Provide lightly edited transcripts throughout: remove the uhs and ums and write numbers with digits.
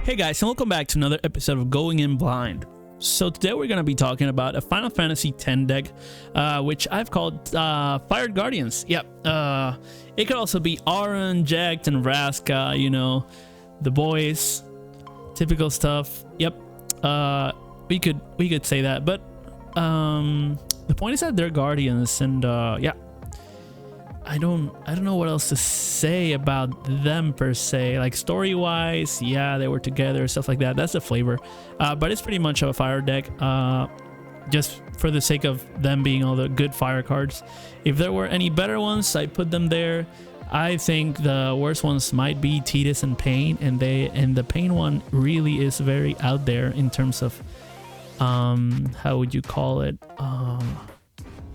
Hey guys, and welcome back to another episode of Going In Blind. So today we're going to be talking about a Final Fantasy X deck, which I've called Fire Guardians. Yep. It could also be Auron, Jacked, and Vraska, you know, the boys, typical stuff. Yep. We could say that, but the point is that they're Guardians, and yeah. I don't know what else to say about them per se. Like story wise, yeah, they were together, stuff like that. That's the flavor. But it's pretty much a fire deck, just for the sake of them being all the good fire cards. If there were any better ones, I'd put them there. I think the worst ones might be Tidus and Pain, and the Pain one really is very out there in terms of how would you call it?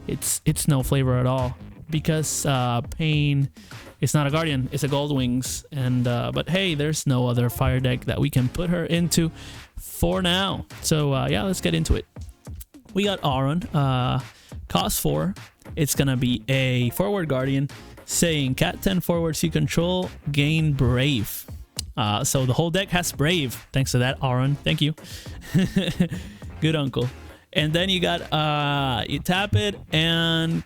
It's no flavor at all. Because Pain is not a Guardian, it's a Gold Wings, and but hey, there's no other fire deck that we can put her into for now. So yeah, let's get into it. We got Auron, cost 4. It's gonna be a forward Guardian, saying Cat 10 forwards you control gain Brave. So the whole deck has Brave, thanks to that, Auron. Thank you. Good uncle. And then you got you tap it and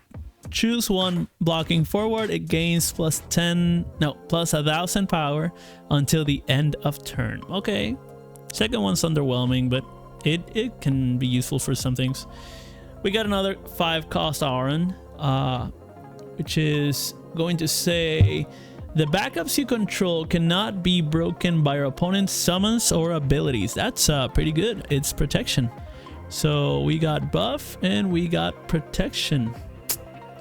choose one blocking forward. It gains plus 1,000 power until the end of turn. Okay, second one's underwhelming, but it can be useful for some things. We got another 5 cost Auron, which is going to say the backups you control cannot be broken by your opponent's summons or abilities. That's pretty good. It's protection. So we got buff and we got protection.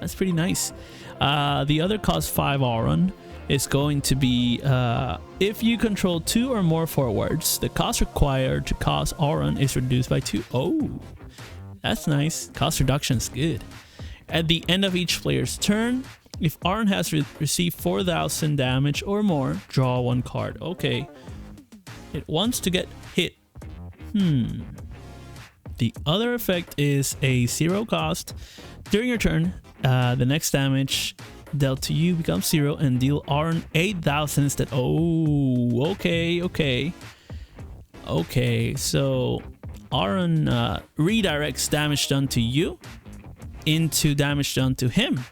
That's pretty nice. The other cost 5 Auron is going to be if you control 2 or more forwards, the cost required to cast Auron is reduced by 2. Oh, that's nice. Cost reduction's good. At the end of each player's turn, if Auron has received 4,000 damage or more, draw 1 card. Okay. It wants to get hit. The other effect is a 0 cost. During your turn, the next damage dealt to you becomes 0 and deal Auron 8,000 instead. Oh, okay. So Auron redirects damage done to you into damage done to him.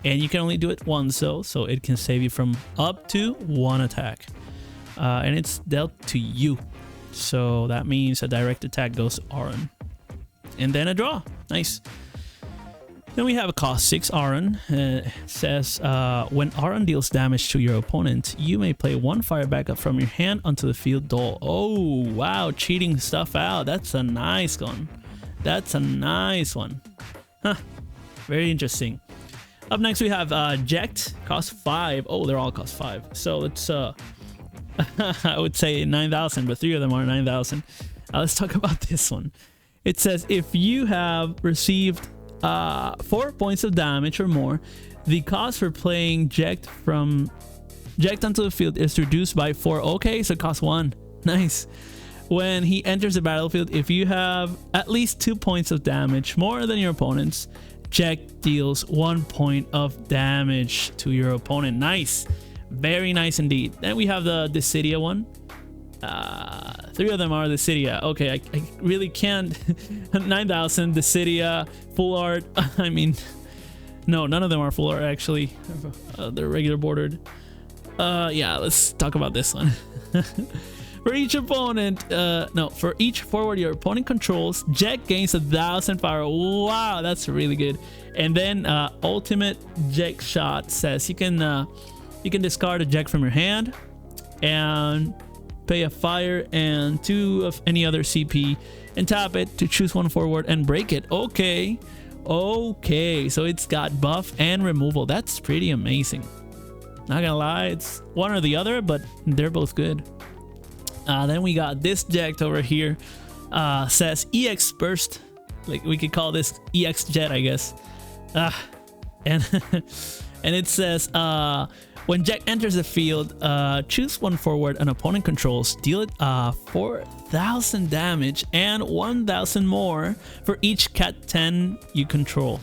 And you can only do it once though, so it can save you from up to 1 attack. And it's dealt to you. So that means a direct attack goes to Auron. And then a draw. Nice. Then we have a cost 6 Auron. It says when Auron deals damage to your opponent, you may play 1 fire backup from your hand onto the field duel. Oh wow, cheating stuff out. That's a nice one. That's a nice one. Huh. Very interesting. Up next we have Jacked, cost 5. Oh, they're all cost 5. So let's I would say 9,000, but 3 of them are 9,000. Let's talk about this one. It says if you have received 4 points of damage or more, the cost for playing Jacked onto the field is reduced by 4. Okay, so it costs 1. Nice. When he enters the battlefield, if you have at least 2 points of damage more than your opponent's, Jacked deals 1 point of damage to your opponent. Nice. Very nice indeed. Then we have the Dissidia one. 3 of them are Dissidia. Okay, I really can't. 9,000 Dissidia full art. I mean, no, none of them are full art actually. They're regular bordered. Yeah, let's talk about this one. For each opponent, for each forward your opponent controls, Jack gains 1,000 power. Wow, that's really good. And then ultimate Jack shot says you can discard a Jack from your hand and pay a fire and 2 of any other CP and tap it to choose 1 forward and break it. Okay, so it's got buff and removal. That's pretty amazing. Not gonna lie, it's one or the other, but they're both good. Then we got this Jacked over here. Says EX Burst, like we could call this EX Jet, I guess. And it says when Jack enters the field, choose 1 forward an opponent controls, deal it 4,000 damage and 1,000 more for each Cat 10 you control.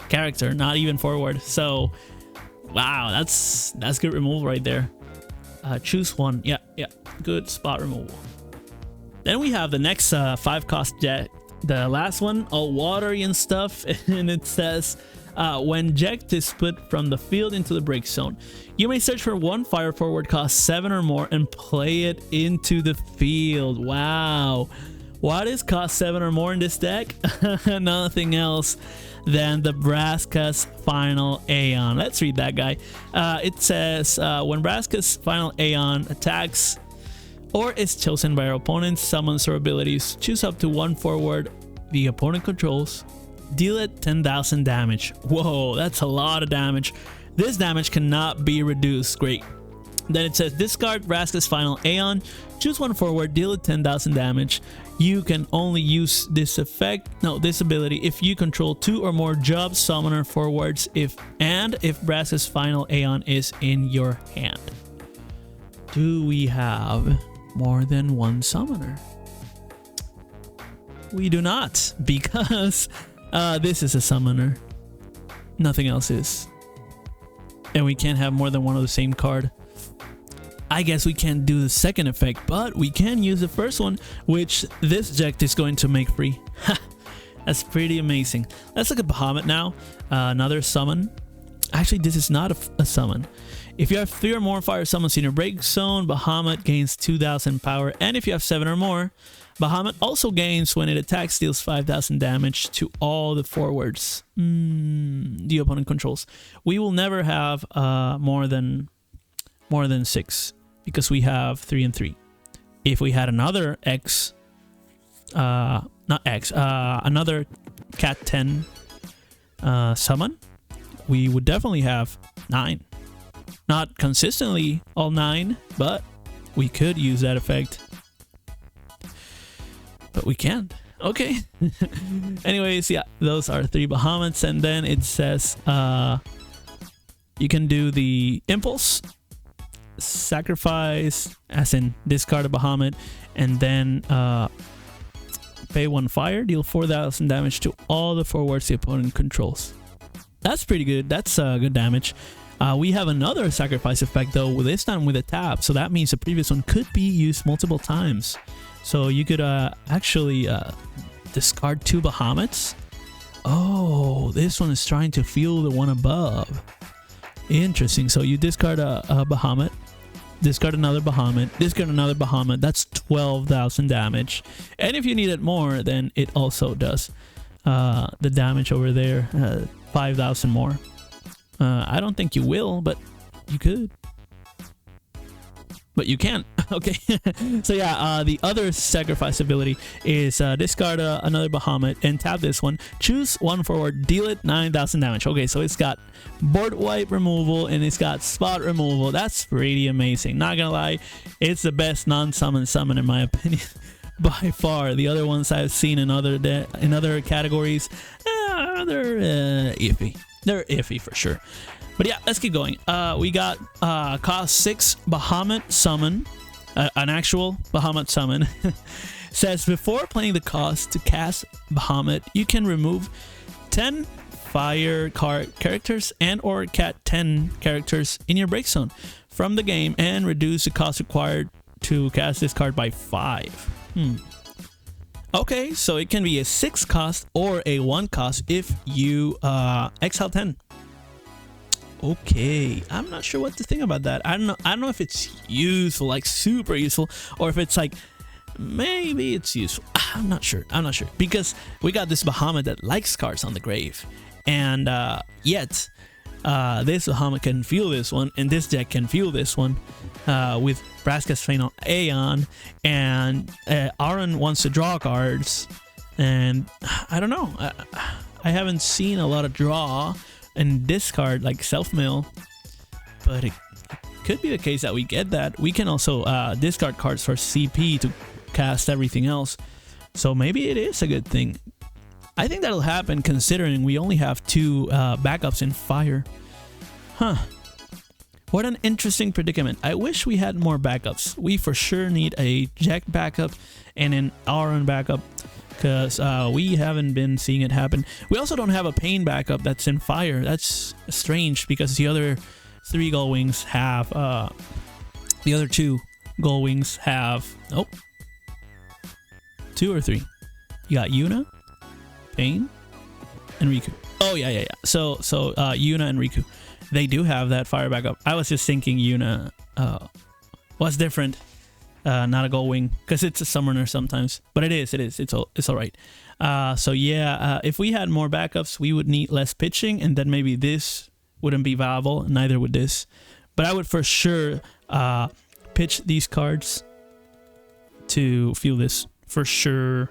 Character, not even forward. So wow, that's good removal right there. choose one. Yeah, good spot removal. Then we have the next 5-cost deck, the last one, all watery and stuff, and it says when Ject is put from the field into the break zone, you may search for one fire forward cost 7 or more and play it into the field. Wow, what is cost 7 or more in this deck? Nothing else than the Vraska's Final Aeon. Let's read that guy. It says when Vraska's Final Aeon attacks or is chosen by our opponent's summons or abilities, choose up to one forward the opponent controls, deal it 10,000 damage. Whoa, that's a lot of damage. This damage cannot be reduced. Great. Then it says discard Vraska's Final Aeon, choose one forward, deal it 10,000 damage. You can only use this ability if you control 2 or more job summoner forwards if Vraska's Final Aeon is in your hand. Do we have more than one summoner? We do not, because this is a summoner. Nothing else is. And we can't have more than one of the same card. I guess we can't do the second effect, but we can use the first one, which this Ject is going to make free. That's pretty amazing. Let's look at Bahamut now. Another summon. Actually, this is not a summon. If you have 3 or more fire summons in your break zone, Bahamut gains 2,000 power. And if you have 7 or more, Bahamut also gains when it attacks, deals 5,000 damage to all the forwards the opponent controls. We will never have more than 6 because we have 3 and 3. If we had another another Cat 10 summon, we would definitely have 9. Not consistently all 9, but we could use that effect. But we can't. Okay. Anyways, yeah, those are 3 Bahamuts, and then it says you can do the impulse, sacrifice, as in discard a Bahamut, and then pay 1 fire, deal 4,000 damage to all the forwards the opponent controls. That's pretty good. That's good damage. We have another sacrifice effect though, this time with a tap, so that means the previous one could be used multiple times. So you could actually discard 2 Bahamuts. Oh, this one is trying to fuel the one above. Interesting. So you discard a Bahamut, discard another Bahamut, discard another Bahamut. That's 12,000 damage. And if you need it more, then it also does the damage over there, 5,000 more. I don't think you will, but you could. But you can't. Okay. So yeah, the other sacrifice ability is discard another Bahamut and tap this one. Choose one forward, deal it 9,000 damage. Okay, so it's got board wipe removal and it's got spot removal. That's pretty amazing. Not gonna lie, it's the best non-summon summon in my opinion. By far. The other ones I've seen in other categories, they're iffy. They're iffy for sure. But yeah, let's keep going. We got cost 6 Bahamut summon, an actual Bahamut summon. Says before playing the cost to cast Bahamut, you can remove 10 fire card characters and or Cat 10 characters in your break zone from the game and reduce the cost required to cast this card by 5. Okay, so it can be a 6 cost or a 1 cost if you exile 10. Okay, I'm not sure what to think about that. I don't know if it's useful, like super useful, or if it's like maybe it's useful. I'm not sure because we got this Bahamut that likes cards on the grave, and yet this Bahamut can fuel this one, and this deck can fuel this one with Vraska's Final Aeon, and Aaron wants to draw cards, and I don't know. I haven't seen a lot of draw and discard like self-mill, but it could be the case that we get that. We can also discard cards for CP to cast everything else, so maybe it is a good thing. I think that'll happen considering we only have 2 backups in fire. What an interesting predicament. I wish we had more backups. We for sure need a Jack backup and an Aaron backup, because we haven't been seeing it happen. We also don't have a Pain backup that's in fire. That's strange because the other 3 Gullwings have The other two gold wings have, oh, 2 or 3. You got Yuna, Pain, and Riku. Oh yeah. So Yuna and Riku, they do have that fire backup. I was just thinking Yuna was different, not a gold wing, because it's a summoner sometimes. But it is. It's all right. So yeah, if we had more backups, we would need less pitching, and then maybe this wouldn't be viable. Neither would this. But I would for sure pitch these cards to feel this for sure.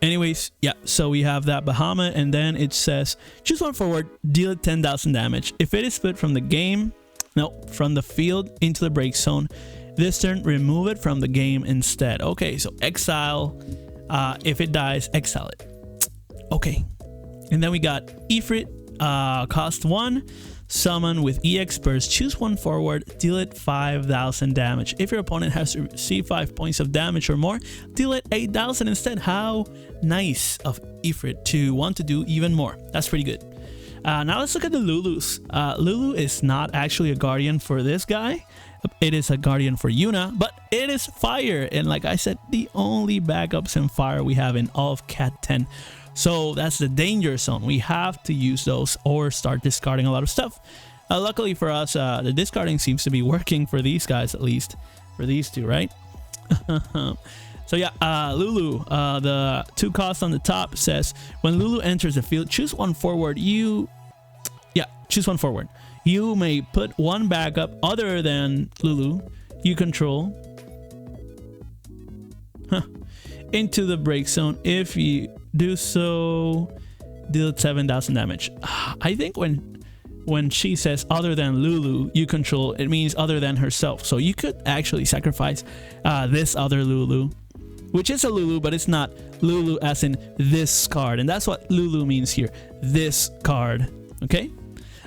Anyways, yeah, so we have that Bahamut, and then it says choose one forward, deal it 10,000 damage. If it is split from the field into the break zone, this turn remove it from the game instead. Okay, so exile. If it dies, exile it. Okay, and then we got Ifrit, cost 1, summon with EX burst, choose one forward, deal it 5,000 damage. If your opponent has to receive 5 points of damage or more, deal it 8,000 instead. How nice of Ifrit to want to do even more. That's pretty good. Now let's look at the Lulus. Lulu is not actually a guardian for this guy. It is a guardian for Yuna, but it is fire, and like I said, the only backups in fire we have in all of Cat 10. So that's the danger zone. We have to use those or start discarding a lot of stuff. Luckily for us, the discarding seems to be working for these guys, at least for these two, right? So yeah, Lulu, the 2 cost on the top says when Lulu enters the field, choose one forward. Choose one forward. You may put one backup other than Lulu you control into the break zone. If you do so, deal 7,000 damage. I think when she says other than Lulu you control, it means other than herself. So you could actually sacrifice this other Lulu, which is a Lulu, but it's not Lulu as in this card. And that's what Lulu means here. This card. Okay?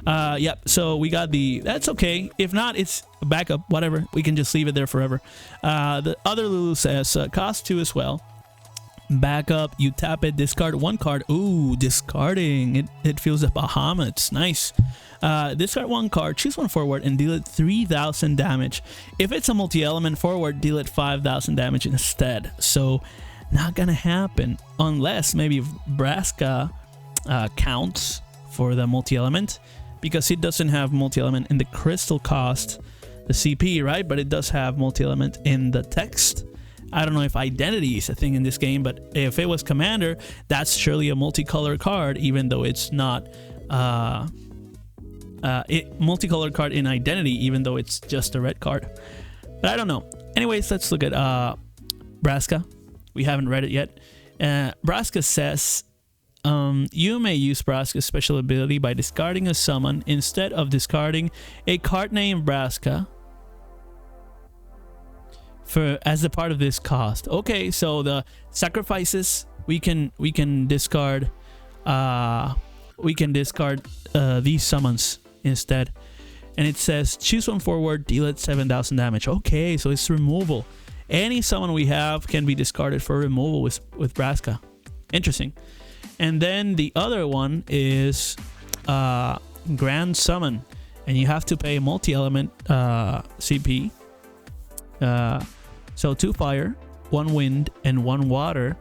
Yep, so we got that's okay. If not, it's a backup, whatever. We can just leave it there forever. The other Lulu says cost 2 as well. Backup, you tap it, discard 1 card. Ooh, discarding. It feels the Bahamut. Nice. Discard 1 card, choose one forward, and deal it 3,000 damage. If it's a multi-element forward, deal it 5,000 damage instead. So, not gonna happen unless maybe Braska counts for the multi-element, because it doesn't have multi-element in the crystal cost, the CP, right? But it does have multi-element in the text. I don't know if identity is a thing in this game, but if it was commander, that's surely a multicolor card, even though it's not multicolored card in identity, even though it's just a red card. But I don't know. Anyways, let's look at Braska. We haven't read it yet. Braska says you may use Braska's special ability by discarding a summon instead of discarding a card named Braska as a part of this cost. Okay, so the sacrifices we can discard these summons instead. And it says choose one forward, deal it 7,000 damage. Okay, so it's removal. Any summon we have can be discarded for removal with Braska. Interesting. And then the other one is Grand Summon, and you have to pay multi-element CP. So 2 fire, 1 wind, and 1 water.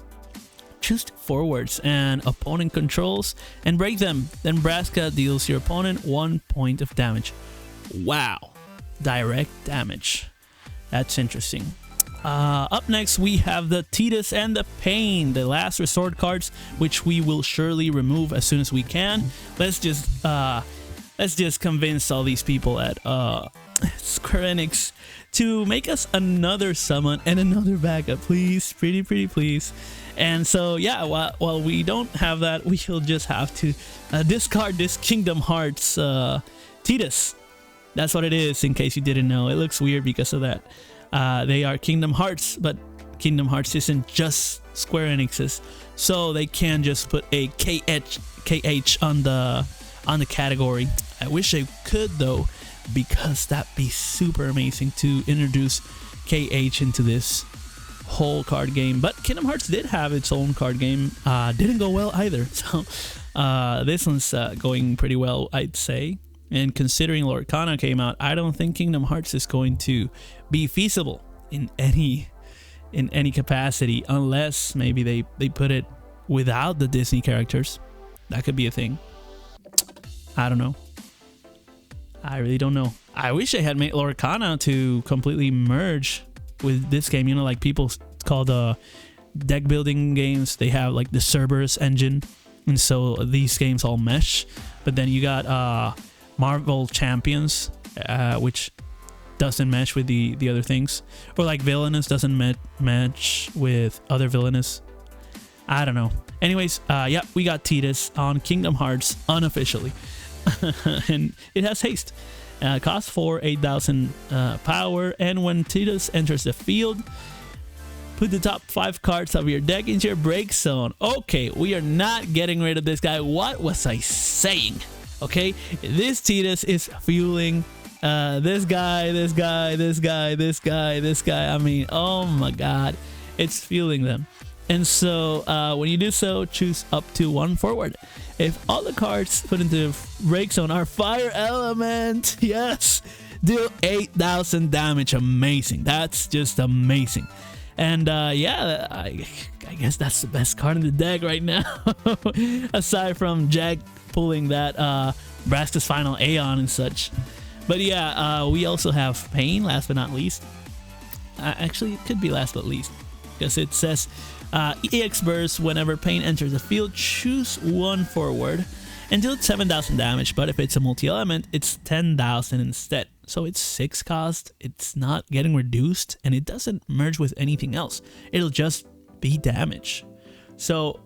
Choose 2 forwards and opponent controls and break them. Then Braska deals your opponent 1 point of damage. Wow, direct damage. That's interesting. Up next, we have the Tidus and the Pain, the last resort cards, which we will surely remove as soon as we can. Let's just convince all these people at Square Enix to make us another summon and another backup, please, pretty please. And so yeah, while we don't have that, we'll just have to discard this Kingdom Hearts Tidus. That's what it is, in case you didn't know. It looks weird because of that. They are Kingdom Hearts, but Kingdom Hearts isn't just Square Enix's, so they can just put a KH on the category. I wish they could though, because that'd be super amazing to introduce KH into this whole card game. But Kingdom Hearts did have its own card game. Didn't go well either. So this one's going pretty well, I'd say. And considering Lord Kana came out, I don't think Kingdom Hearts is going to be feasible in any capacity, unless maybe they put it without the Disney characters. That could be a thing. I don't know. I really don't know. I wish they had made Lord Kana to completely merge with this game. You know, like people call the deck building games, they have like the Cerberus engine, and so these games all mesh. But then you got Marvel Champions, which doesn't mesh with the other things, or like Villainous doesn't match with other Villainous. I don't know. Anyways, yeah, we got Tidus on Kingdom Hearts unofficially. And it has haste. Cost 4, 8,000 power, and when Tidus enters the field, put the top 5 cards of your deck into your break zone. Okay, we are not getting rid of this guy. What was I saying? Okay, this Tidus is fueling this guy. I mean, oh my god, it's fueling them. And so when you do so, choose up to 1 forward. If all the cards put into break zone are fire element, yes, deal 8,000 damage. Amazing. That's just amazing. And yeah, I guess that's the best card in the deck right now. Aside from Jack pulling that Braska's Final Aeon and such. But yeah, we also have Pain, last but not least. Actually, it could be last but least, because it says EX Burst. Whenever Pain enters the field, choose 1 forward and deal 7,000 damage. But if it's a multi-element, it's 10,000 instead. So it's 6 cost, it's not getting reduced, and it doesn't merge with anything else. It'll just be damage. So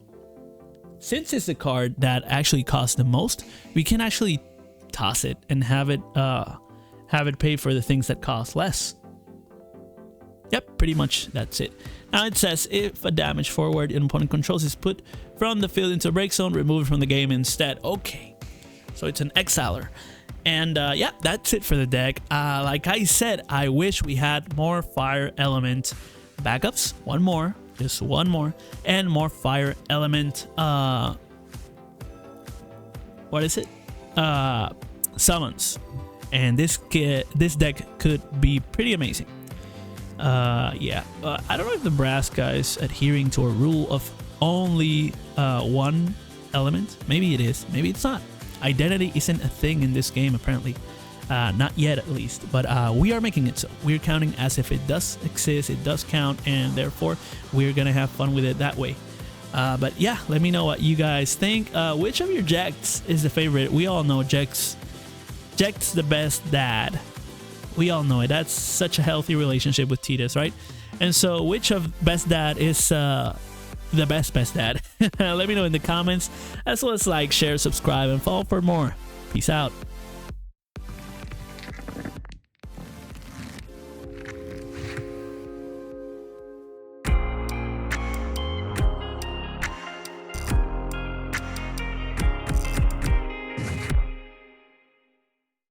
since it's the card that actually costs the most, we can actually toss it and have it pay for the things that cost less. Yep, pretty much that's it. Now it says if a damage forward an opponent controls is put from the field into a break zone, remove it from the game instead. Okay, so it's an exiler. And yeah, that's it for the deck. Like I said, I wish we had more fire element backups. One more, just one more, and more fire element what is it? Summons. And this deck could be pretty amazing. Yeah, I don't know if the Braska is adhering to a rule of only 1 element. Maybe it is, maybe it's not. Identity isn't a thing in this game, apparently. Not yet, at least. But we are making it so. We're counting as if it does exist, it does count, and therefore we're gonna have fun with it that way. But yeah, let me know what you guys think. Which of your Jacks is the favorite? We all know Jack's the best dad. We all know it. That's such a healthy relationship with Tidus, right? And so which of best dad is the best dad? Let me know in the comments, as well as like, share, subscribe, and follow for more. Peace out.